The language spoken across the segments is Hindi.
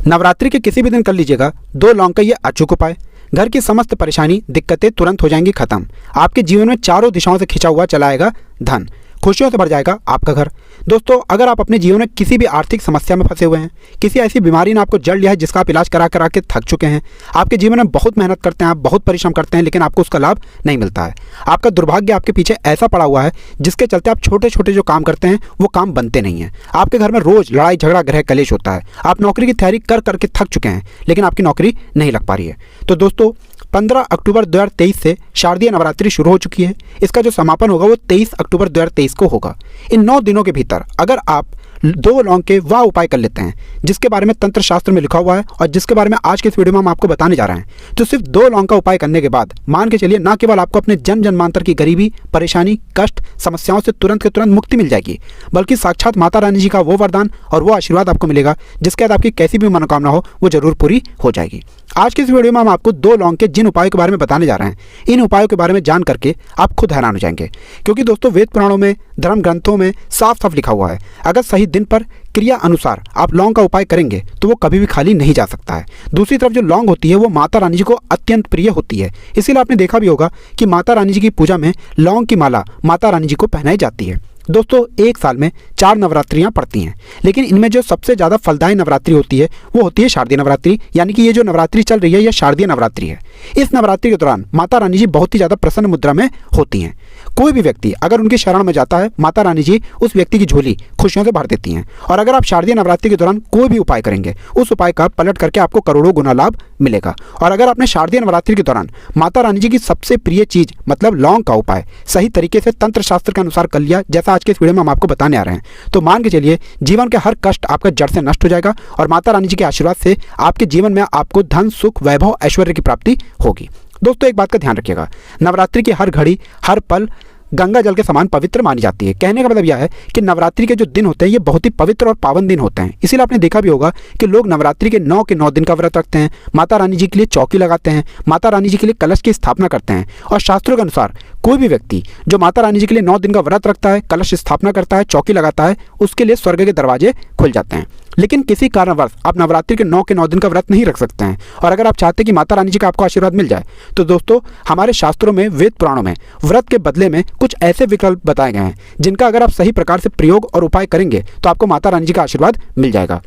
नवरात्रि के किसी भी दिन कर लीजिएगा 2 लौंग का ये अचूक उपाय। घर की समस्त परेशानी दिक्कतें तुरंत हो जाएंगी खत्म। आपके जीवन में चारों दिशाओं से खिंचा हुआ चला आएगा धन, खुशियों से भर जाएगा आपका घर। दोस्तों, अगर आप अपने जीवन में किसी भी आर्थिक समस्या में फंसे हुए हैं, किसी ऐसी बीमारी ने आपको जड़ लिया है जिसका आप इलाज करा करा के थक चुके हैं, आपके जीवन में बहुत मेहनत करते हैं, आप बहुत परिश्रम करते हैं, लेकिन आपको उसका लाभ नहीं मिलता है, आपका दुर्भाग्य आपके पीछे ऐसा पड़ा हुआ है जिसके चलते आप छोटे छोटे जो काम करते हैं वो काम बनते नहीं हैं, आपके घर में रोज लड़ाई झगड़ा गृह कलेश होता है, आप नौकरी की तैयारी कर करके थक चुके हैं लेकिन आपकी नौकरी नहीं लग पा रही है। तो दोस्तों, 15 अक्टूबर 2023 से शारदीय नवरात्रि शुरू हो चुकी है। इसका जो समापन होगा वो 23 अक्टूबर 2023 को होगा। इन 9 दिनों के भीतर अगर आप 2 लौंग के वह उपाय कर लेते हैं जिसके बारे में तंत्र शास्त्र में लिखा हुआ है और जिसके बारे में आज के इस वीडियो में हम आपको बताने जा रहे हैं, तो सिर्फ 2 लौंग का उपाय करने के बाद मान के चलिए, ना केवल आपको अपने जन जन्मांतर की गरीबी, परेशानी, कष्ट, समस्याओं से तुरंत के तुरंत मुक्ति मिल जाएगी, बल्कि साक्षात माता रानी जी का वो वरदान और वो आशीर्वाद आपको मिलेगा जिसके बाद आपकी कैसी भी मनोकामना हो वो जरूर पूरी हो जाएगी। आज की इस वीडियो में हम आपको 2 लौंग के जिन उपायों के बारे में बताने जा रहे हैं, इन उपायों के बारे में जान करके आप खुद हैरान हो जाएंगे, क्योंकि दोस्तों वेद पुराणों में, धर्म ग्रंथों में साफ साफ लिखा हुआ है, अगर सही दिन पर क्रिया अनुसार आप लौंग का उपाय करेंगे तो वो कभी भी खाली नहीं जा सकता है। दूसरी तरफ जो लौंग होती है वो माता रानी जी को अत्यंत प्रिय होती है, इसीलिए आपने देखा भी होगा कि माता रानी जी की पूजा में लौंग की माला माता रानी जी को पहनाई जाती है। दोस्तों, एक साल में 4 नवरात्रियां पड़ती हैं, लेकिन इनमें जो सबसे ज़्यादा फलदायी नवरात्रि होती है वो होती है शारदीय नवरात्रि, यानी कि ये जो नवरात्रि चल रही है यह शारदीय नवरात्रि है। इस नवरात्रि के दौरान माता रानी जी बहुत ही ज़्यादा प्रसन्न मुद्रा में होती हैं। कोई भी व्यक्ति अगर उनकी शरण में जाता है, माता रानी जी उस व्यक्ति की झोली खुशियों से भर देती हैं। और अगर आप शारदीय नवरात्रि के दौरान कोई भी उपाय करेंगे, उस उपाय का पलट करके आपको करोड़ों गुना लाभ मिलेगा। और अगर आपने शारदीय नवरात्रि के दौरान माता रानी जी की सबसे प्रिय चीज मतलब लौंग का उपाय सही तरीके से तंत्र शास्त्र के अनुसार कर लिया, जैसा आज के इस वीडियो में हम आपको बताने आ रहे हैं, तो मान के चलिए जीवन के हर कष्ट आपका जड़ से नष्ट हो जाएगा और माता रानी जी के आशीर्वाद से आपके जीवन में आपको धन, सुख, वैभव, ऐश्वर्य की प्राप्ति होगी। दोस्तों, एक बात का ध्यान रखिएगा, नवरात्रि की हर घड़ी, हर पल गंगा जल के समान पवित्र मानी जाती है। कहने का मतलब यह है कि नवरात्रि के जो दिन होते हैं ये बहुत ही पवित्र और पावन दिन होते हैं। इसीलिए आपने देखा भी होगा कि लोग नवरात्रि के 9 दिन का व्रत रखते हैं, माता रानी जी के लिए चौकी लगाते हैं, माता रानी जी के लिए कलश की स्थापना करते हैं। और शास्त्रों के अनुसार कोई भी व्यक्ति जो माता रानी जी के लिए 9 दिन का व्रत रखता है, कलश स्थापना करता है, चौकी लगाता है, उसके लिए स्वर्ग के दरवाजे खुल जाते हैं। लेकिन किसी कारणवश आप नवरात्रि के 9 दिन का व्रत नहीं रख सकते हैं और अगर आप चाहते हैं कि माता रानी जी का आपको आशीर्वाद मिल जाए, तो दोस्तों हमारे शास्त्रों में, वेद पुराणों में व्रत के बदले में कुछ ऐसे विकल्प बताए गए हैं जिनका अगर आप सही प्रकार से प्रयोग और उपाय करेंगे तो आपको माता रानी जी का आशीर्वाद मिल जाएगा।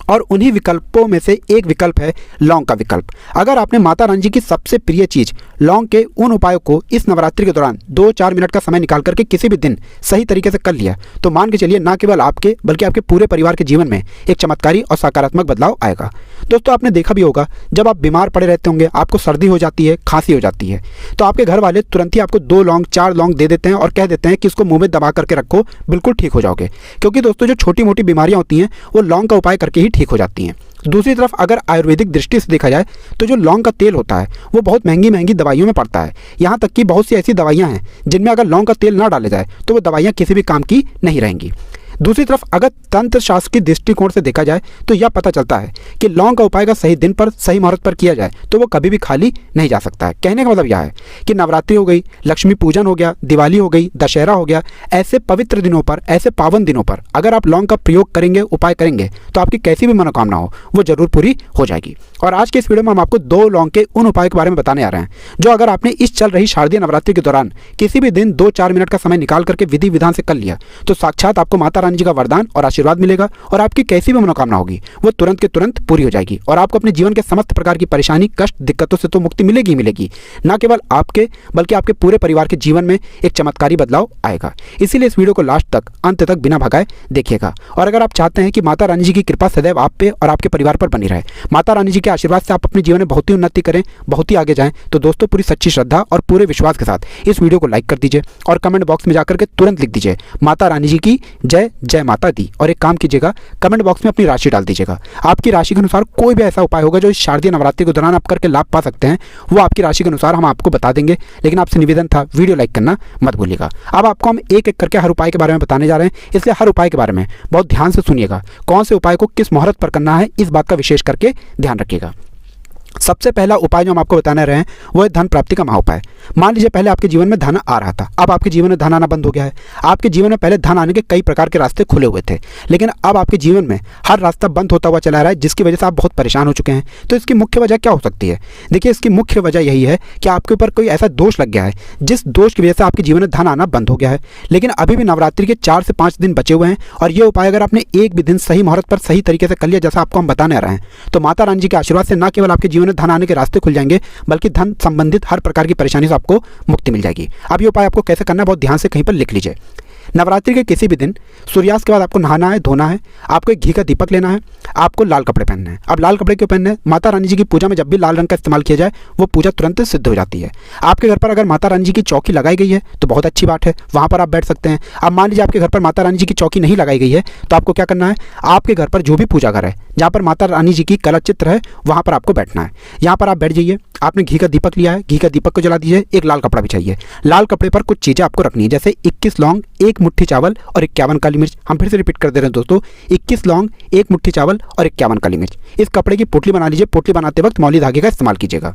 और उन्हीं विकल्पों में से एक विकल्प है लौंग का विकल्प। अगर आपने माता रानी जी की सबसे प्रिय चीज लौंग के उन उपायों को इस नवरात्रि के दौरान 2-4 मिनट का समय निकाल करके किसी भी दिन सही तरीके से कर लिया, तो मान के चलिए ना केवल आपके बल्कि आपके पूरे परिवार के जीवन में एक चमत्कारी और सकारात्मक बदलाव आएगा। दोस्तों, आपने देखा भी होगा जब आप बीमार पड़े रहते होंगे, आपको सर्दी हो जाती है, खांसी हो जाती है, तो आपके घर वाले तुरंत ही आपको 2 लौंग, 4 लौंग दे देते हैं और कह देते हैं कि इसको मुंह में दबा करके रखो, बिल्कुल ठीक हो जाओगे। क्योंकि दोस्तों जो छोटी मोटी बीमारियां होती हैं वो लौंग का उपाय करके ही ठीक हो जाती हैं। दूसरी तरफ अगर आयुर्वेदिक दृष्टि से देखा जाए तो जो लौंग का तेल होता है वो बहुत महंगी महंगी दवाइयों में पड़ता है। यहाँ तक कि बहुत सी ऐसी दवाइयाँ हैं जिनमें अगर लौंग का तेल ना डाले जाए तो वो दवाइयाँ किसी भी काम की नहीं रहेंगी। दूसरी तरफ अगर तंत्र शास्त्र की दृष्टिकोण से देखा जाए तो यह पता चलता है कि लौंग का उपाय का सही दिन पर, सही मुहूर्त पर किया जाए तो वो कभी भी खाली नहीं जा सकता है। कहने का मतलब यह है कि नवरात्रि हो गई, लक्ष्मी पूजन हो गया, दिवाली हो गई, दशहरा हो गया, ऐसे पवित्र दिनों पर, ऐसे पावन दिनों पर अगर आप लौंग का प्रयोग करेंगे, उपाय करेंगे, तो आपकी कैसी भी मनोकामना हो वो जरूर पूरी हो जाएगी। और आज के इस वीडियो में हम आपको 2 लौंग के उन उपायों के बारे में बताने आ रहे हैं जो अगर आपने इस चल रही शारदीय नवरात्रि के दौरान किसी भी दिन 2-4 मिनट का समय निकाल करके विधि विधान से कर लिया, तो साक्षात आपको माता रानी जी का वरदान और आशीर्वाद मिलेगा और आपकी कैसी भी मनोकामना होगी वो तुरंत के तुरंत पूरी हो जाएगी और आपको अपने जीवन के समस्त प्रकार की परेशानी, कष्ट, दिक्कतों से तो मुक्ति मिलेगी ही मिलेगी, ना केवल आपके बल्कि आपके पूरे परिवार के जीवन में एक चमत्कारी बदलाव आएगा। इसीलिए इस वीडियो को लास्ट तक, अंत तक बिना भगाए देखिएगा। और अगर आप चाहते हैं कि माता रानी जी की कृपा सदैव आप पे और आपके परिवार पर बनी रहे, माता रानी जी के आशीर्वाद से आप अपने जीवन में बहुत ही उन्नति करें, बहुत ही आगे जाएं, तो दोस्तों पूरी सच्ची श्रद्धा और पूरे विश्वास के साथ इस वीडियो को लाइक कर दीजिए और कमेंट बॉक्स में जाकर के तुरंत लिख दीजिए माता रानी जी की जय, जय माता दी। और एक काम कीजिएगा, कमेंट बॉक्स में अपनी राशि डाल दीजिएगा। आपकी राशि के अनुसार कोई भी ऐसा उपाय होगा जो इस शारदीय नवरात्रि के दौरान आप करके लाभ पा सकते हैं, वो आपकी राशि के अनुसार हम आपको बता देंगे। लेकिन आपसे निवेदन था, वीडियो लाइक करना मत भूलिएगा। अब आपको हम एक एक करके हर उपाय के बारे में बताने जा रहे हैं, इसलिए हर उपाय के बारे में बहुत ध्यान से सुनिएगा। कौन से उपाय को किस मुहूर्त पर करना है, इस बात का विशेष करके ध्यान रखिएगा। सबसे पहला उपाय जो हम आपको बताने रहे हैं वो है धन प्राप्ति का महाउपाय। मान लीजिए पहले आपके जीवन में धन आ रहा था, अब आपके जीवन में धन आना बंद हो गया है। आपके जीवन में पहले धन आने के कई प्रकार के रास्ते खुले हुए थे, लेकिन अब आपके जीवन में हर रास्ता बंद होता हुआ चला रहा है, जिसकी वजह से आप बहुत परेशान हो चुके हैं। तो इसकी मुख्य वजह क्या हो सकती है? देखिए, इसकी मुख्य वजह यही है कि आपके ऊपर कोई ऐसा दोष लग गया है जिस दोष की वजह से आपके जीवन में धन आना बंद हो गया है। लेकिन अभी भी नवरात्रि के 4 से 5 दिन बचे हुए हैं, और ये उपाय अगर आपने एक भी दिन सही मुहूर्त पर सही तरीके से कर लिया, जैसा आपको हम बताने आ रहे हैं, तो माता रानी जी के आशीर्वाद से न केवल आपके जीवन में धन आने के रास्ते खुल जाएंगे, बल्कि धन संबंधित हर प्रकार की परेशानी से आपको मुक्ति मिल जाएगी। अब ये उपाय आपको कैसे करना है बहुत ध्यान से कहीं पर लिख लीजिए। नवरात्रि के किसी भी दिन सूर्यास्त के बाद आपको नहाना है, धोना है, आपको एक घी का दीपक लेना है, आपको लाल कपड़े पहनने हैं। अब लाल कपड़े क्यों पहनने हैं? माता रानी जी की पूजा में जब भी लाल रंग का इस्तेमाल किया जाए वो पूजा तुरंत सिद्ध हो जाती है। आपके घर पर अगर माता रानी जी की चौकी लगाई गई है तो बहुत अच्छी बात है, वहाँ पर आप बैठ सकते हैं। अब मान लीजिए आपके घर पर माता रानी जी की चौकी नहीं लगाई गई है, तो आपको क्या करना है? आपके घर पर जो भी पूजा घर है जहाँ पर माता रानी जी की कला चित्र है वहाँ पर आपको बैठना है। यहाँ पर आप बैठ जाइए, आपने घी का दीपक लिया है, घी का दीपक को जला दीजिए, एक लाल कपड़ा बिछाइए। लाल कपड़े पर कुछ चीज़ें आपको रखनी है, जैसे 21 लौंग, 1 मुट्ठी चावल और 51 काली मिर्च। हम फिर से रिपीट कर दे रहे हैं दोस्तों, 21 लौंग, 1 मुट्ठी चावल और 51 काली मिर्च। इस कपड़े की पोटली बना लीजिए। पोटली बनाते वक्त मौली धागे का इस्तेमाल कीजिएगा।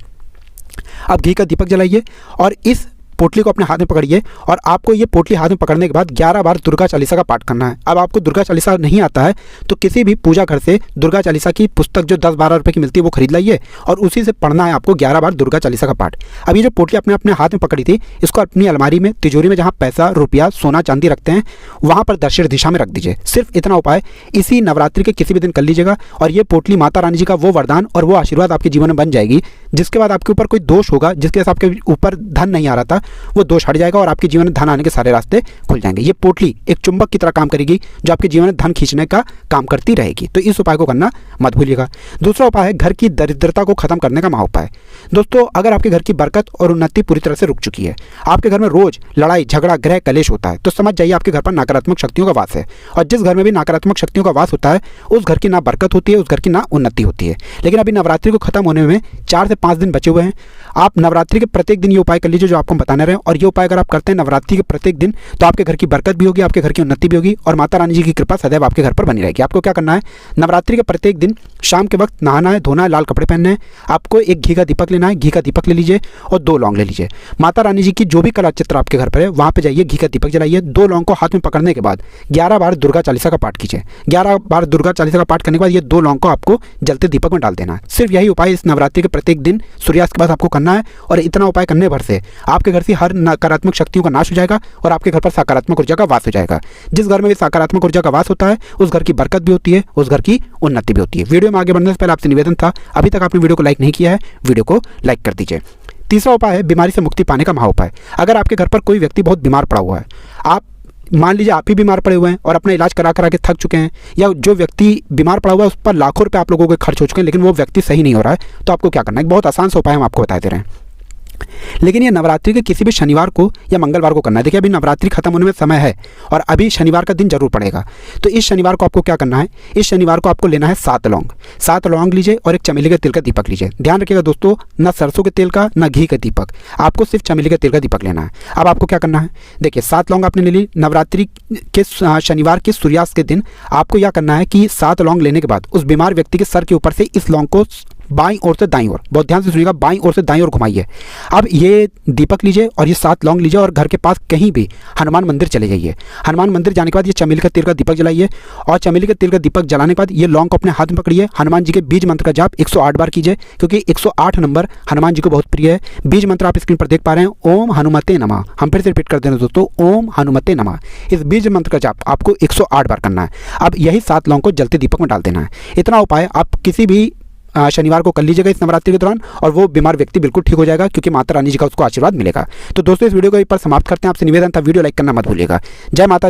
अब घी का दीपक जलाइए और इस पोटली को अपने हाथ में पकड़िए, और आपको ये पोटली हाथ में पकड़ने के बाद 11 बार दुर्गा चालीसा का पाठ करना है। अब आपको दुर्गा चालीसा नहीं आता है तो किसी भी पूजा घर से दुर्गा चालीसा की पुस्तक जो 10-12 रुपये की मिलती है वो खरीद लाइए, और उसी से पढ़ना है आपको 11 बार दुर्गा चालीसा का पाठ। अब ये जो पोटली अपने अपने हाथ में पकड़ी थी, इसको अपनी अलमारी में, तिजोरी में, जहाँ पैसा, रुपया, सोना, चांदी रखते हैं, वहाँ पर दक्षिण दिशा में रख दीजिए। सिर्फ इतना उपाय इसी नवरात्रि के किसी भी दिन कर लीजिएगा, और ये पोटली माता रानी जी का वो वरदान और वो आशीर्वाद आपके जीवन में बन जाएगी, जिसके बाद आपके ऊपर कोई दोष होगा जिसके वजह से आपके ऊपर धन नहीं आ रहा था, वो दोष हट जाएगा और आपके जीवन में धन आने के सारे रास्ते खुल जाएंगे। ये पोटली एक चुंबक की तरह काम करेगी जो आपके जीवन में धन खींचने का काम करती रहेगी। तो इस उपाय को करना मत भूलिएगा। दूसरा उपाय है घर की दरिद्रता को खत्म करने का महाउपाय। दोस्तों, अगर आपके घर की बरकत और उन्नति पूरी तरह से रुक चुकी है, आपके घर में रोज लड़ाई झगड़ा गृह कलेश होता है, तो समझ जाइए आपके घर पर नकारात्मक शक्तियों का वास है। और जिस घर में भी नकारात्मक शक्तियों का वास होता है उस घर की ना बरकत होती है, उस घर की ना उन्नति होती है। लेकिन अभी नवरात्रि को खत्म होने में 4 से 5 दिन बचे हुए हैं। आप नवरात्रि के प्रत्येक दिन ये उपाय कर लीजिए जो आपको बताने रहे हैं, और ये उपाय अगर आप करते हैं नवरात्रि के प्रत्येक दिन, तो आपके घर की बरकत भी होगी, आपके घर की उन्नति भी होगी, और माता रानी जी की कृपा सदैव आपके घर पर बनी रहेगी। आपको क्या करना है? नवरात्रि के प्रत्येक दिन शाम के वक्त नहाना है, धोना है, लाल कपड़े पहनने हैं, आपको एक घी का दीपक लेना है, घी का दीपक ले लीजिए और 2 लौंग ले लीजिए। माता रानी जी की जो भी कला चित्र आपके घर पर है वहाँ पर जाइए, घी का दीपक जलाइए, 2 लौंग को हाथ में पकड़ने के बाद 11 बार दुर्गा चालीसा का पाठ कीजिए। 11 बार दुर्गा चालीसा का पाठ करने के बाद ये 2 लौंग को आपको जलते दीपक में डाल देना है। सिर्फ यही उपाय इस नवरात्रि के प्रत्येक दिन सूर्यास्त के बाद आपको करना है, और इतना उपाय करने भर से आपके घर से हर नकारात्मक शक्तियों का नाश हो जाएगा और आपके घर पर सकारात्मक ऊर्जा का वास हो जाएगा। जिस घर में भी सकारात्मक ऊर्जा का वास होता है उस घर की बरकत भी होती है, उस घर की उन्नति भी होती है। वीडियो में आगे बढ़ने से पहले आपसे निवेदन था, अभी तक आपने वीडियो को लाइक नहीं किया है, वीडियो को लाइक कर दीजिए। तीसरा उपाय है बीमारी से मुक्ति पाने का महाउपाय। अगर आपके घर पर कोई व्यक्ति बहुत बीमार पड़ा हुआ है, आप मान लीजिए आप ही बीमार पड़े हुए हैं और अपना इलाज करा के थक चुके हैं, या जो व्यक्ति बीमार पड़ा हुआ है उस पर लाखों रुपए आप लोगों के खर्च हो चुके हैं, लेकिन वो व्यक्ति सही नहीं हो रहा है, तो आपको क्या करना है? बहुत आसान सा उपाय हम आपको बता दे रहे हैं, लेकिन ये नवरात्रि के किसी भी शनिवार को या मंगलवार को करना है। देखिए, अभी नवरात्रि खत्म होने में समय है और अभी शनिवार का दिन जरूर पड़ेगा। तो इस शनिवार को आपको क्या करना है? इस शनिवार को आपको लेना है 7 लौंग। 7 लौंग लीजिए और एक चमेली के तेल का दीपक लीजिए। ध्यान रखिएगा दोस्तों, ना सरसों के तेल का ना घी का दीपक, आपको सिर्फ चमेली के तेल का दीपक लेना है। अब आपको क्या करना है? देखिए, 7 लौंग आपने ले ली। नवरात्रि के शनिवार के सूर्यास्त के दिन आपको यह करना है कि 7 लौंग लेने के बाद उस बीमार व्यक्ति के सर के ऊपर से इस लौंग को बाईं ओर से दाईं ओर, बहुत ध्यान से सुनिएगा, बाईं ओर से दाईं ओर घुमाइए। अब ये दीपक लीजिए और ये 7 लौंग लीजिए और घर के पास कहीं भी हनुमान मंदिर चले जाइए। हनुमान मंदिर जाने के बाद ये चमेली का तेल का दीपक जलाइए, और चमेली के तेल का दीपक जलाने के बाद ये लौंग को अपने हाथ में पकड़िए। हनुमान जी के बीज मंत्र का जाप 108 बार कीजिए, क्योंकि 108 नंबर हनुमान जी को बहुत प्रिय है। बीज मंत्र आप स्क्रीन पर देख पा रहे हैं, ओम हनुमते नमः। हम फिर से रिपीट कर दे रहे हैं दोस्तों, ओम हनुमते नमः। इस बीज मंत्र का जाप आपको 108 बार करना है। अब यही 7 लौंग को जलते दीपक में डाल देना है। इतना उपाय आप किसी भी शनिवार को कर लीजिएगा इस नवरात्रि के दौरान, और वो बीमार व्यक्ति बिल्कुल ठीक हो जाएगा, क्योंकि माता रानी जी का उसको आशीर्वाद मिलेगा। तो दोस्तों, इस वीडियो को एक बार समाप्त करते हैं। आपसे निवेदन था, वीडियो लाइक करना मत भूलिएगा। जय माता।